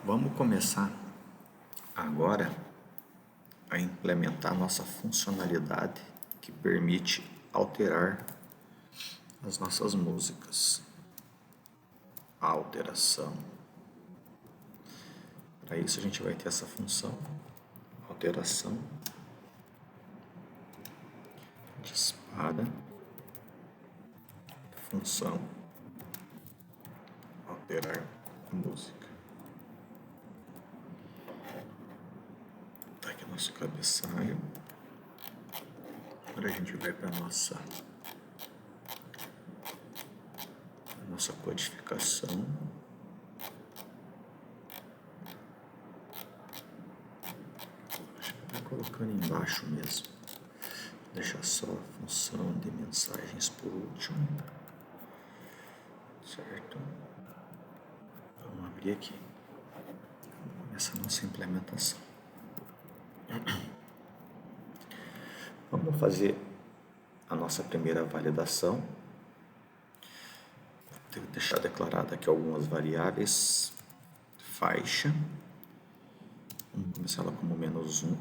Vamos começar agora a implementar nossa funcionalidade que permite alterar as nossas músicas. A alteração. Para isso a gente vai ter essa função, alteração, dispara, função, alterar música. Tá aqui nosso cabeçalho. Agora a gente vai para nossa codificação. Acho que vai colocando embaixo mesmo. Deixar só a função de mensagens por último. Certo? Vamos abrir aqui. Vamos começar a nossa implementação. Vamos fazer a nossa primeira validação. Vou deixar declarado aqui algumas variáveis. Faixa. Vamos começar ela como -1,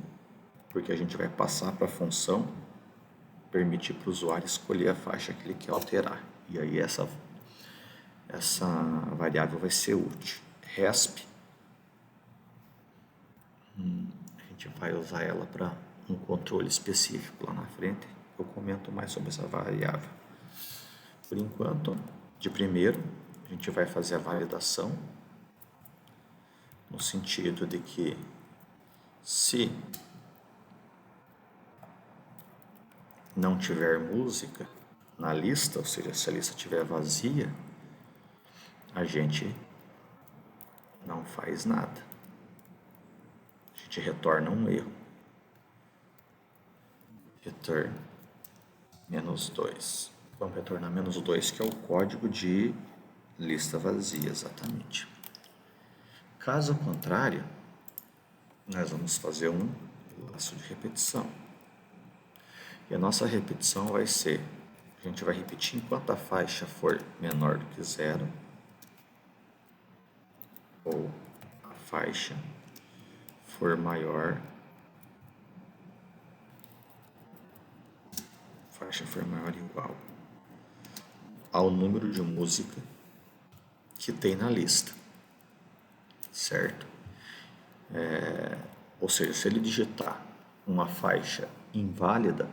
porque a gente vai passar para a função permitir para o usuário escolher a faixa que ele quer alterar. E aí essa variável vai ser útil. Resp, a gente vai usar ela para um controle específico lá na frente. Eu comento mais sobre essa variável. Por enquanto, de primeiro, a gente vai fazer a validação no sentido de que se não tiver música na lista, ou seja, se a lista estiver vazia, a gente não faz nada. A gente retorna um erro. Return -2. Vamos retornar -2, que é o código de lista vazia, exatamente. Caso contrário, nós vamos fazer um laço de repetição. E a nossa repetição vai ser, a gente vai repetir enquanto a faixa for menor do que 0, ou a faixa for maior ou igual ao número de música que tem na lista, certo? Ou seja, se ele digitar uma faixa inválida,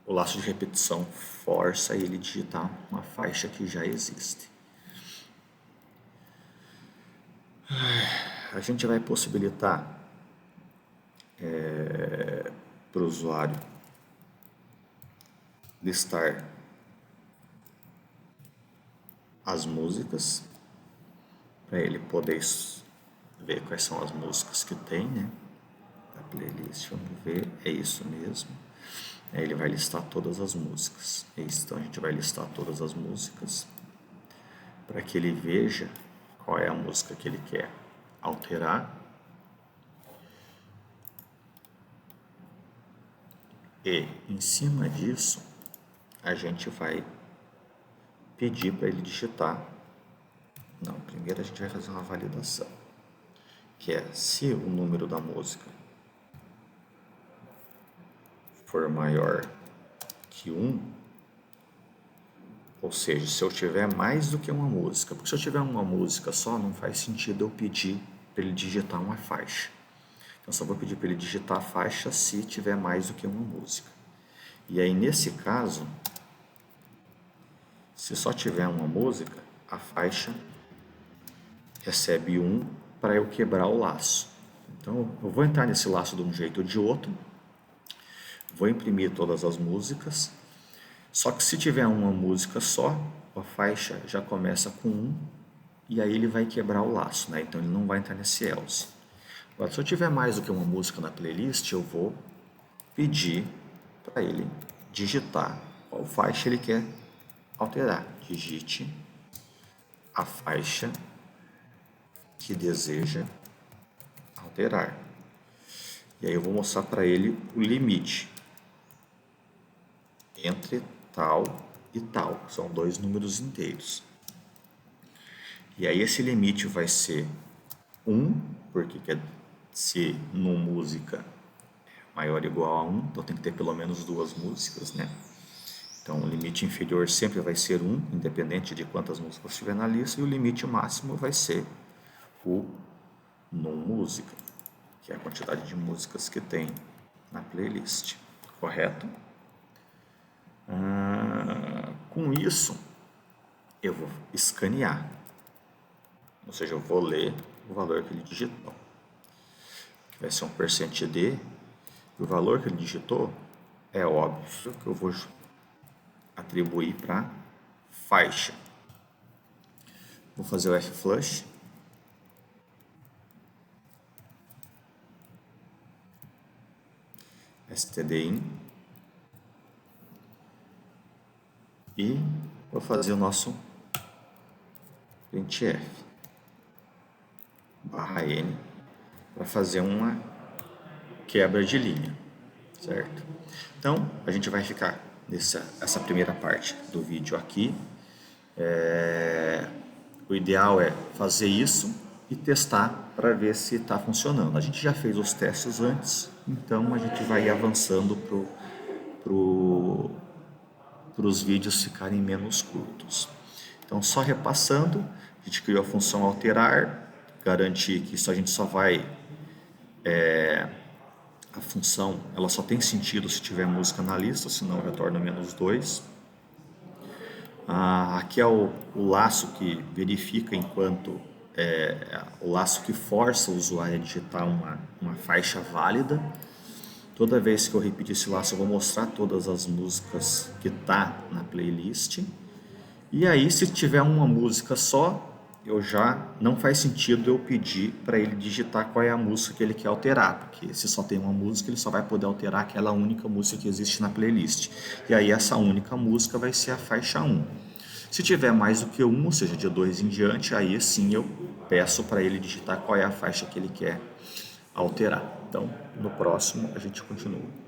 o laço de repetição força ele digitar uma faixa que já existe. A gente vai possibilitar para o usuário listar as músicas, para ele poder ver quais são as músicas que tem, né? A playlist, vamos ver, é isso mesmo. Aí ele vai listar todas as músicas. É isso, então a gente vai listar todas as músicas para que ele veja qual é a música que ele quer alterar. E em cima disso, a gente vai pedir para ele digitar. Não, primeiro a gente vai fazer uma validação, que é se o número da música for maior que 1, ou seja, se eu tiver mais do que uma música, porque se eu tiver uma música só, não faz sentido eu pedir para ele digitar uma faixa. Então, só vou pedir para ele digitar a faixa se tiver mais do que uma música. E aí, nesse caso, se só tiver uma música, a faixa recebe 1 para eu quebrar o laço. Então, eu vou entrar nesse laço de um jeito ou de outro, vou imprimir todas as músicas, só que se tiver uma música só, a faixa já começa com 1 e aí ele vai quebrar o laço, né? Então ele não vai entrar nesse else. Agora, se eu tiver mais do que uma música na playlist, eu vou pedir para ele digitar qual faixa ele quer alterar. Digite a faixa que deseja alterar. E aí eu vou mostrar para ele o limite entre tal e tal, são 2 números inteiros. E aí esse limite vai ser 1, porque se no música é maior ou igual a 1, então tem que ter pelo menos 2 músicas, né? Então o limite inferior sempre vai ser 1, independente de quantas músicas tiver na lista, e o limite máximo vai ser o num música, que é a quantidade de músicas que tem na playlist, correto? Com isso, eu vou escanear, ou seja, eu vou ler o valor que ele digitou, que vai ser um %d, e o valor que ele digitou é óbvio que eu vou atribuir para faixa. Vou fazer o F-flush. stdin. E vou fazer o nosso printf /n para fazer uma quebra de linha, certo? Então, a gente vai ficar essa primeira parte do vídeo aqui. O ideal é fazer isso e testar para ver se está funcionando. A gente já fez os testes antes, então a gente vai avançando para os vídeos ficarem menos curtos. Então, só repassando, a gente criou a função alterar, garantir que isso a gente só vai... a função ela só tem sentido se tiver música na lista, senão retorna -2. Aqui é o laço que verifica enquanto o laço que força o usuário a digitar uma faixa válida. Toda vez que eu repetir esse laço, eu vou mostrar todas as músicas que tá na playlist. E aí, se tiver uma música só, eu já não faz sentido eu pedir para ele digitar qual é a música que ele quer alterar, porque se só tem uma música, ele só vai poder alterar aquela única música que existe na playlist. E aí essa única música vai ser a faixa 1. Se tiver mais do que 1, ou seja, de 2 em diante, aí sim eu peço para ele digitar qual é a faixa que ele quer alterar. Então, no próximo a gente continua.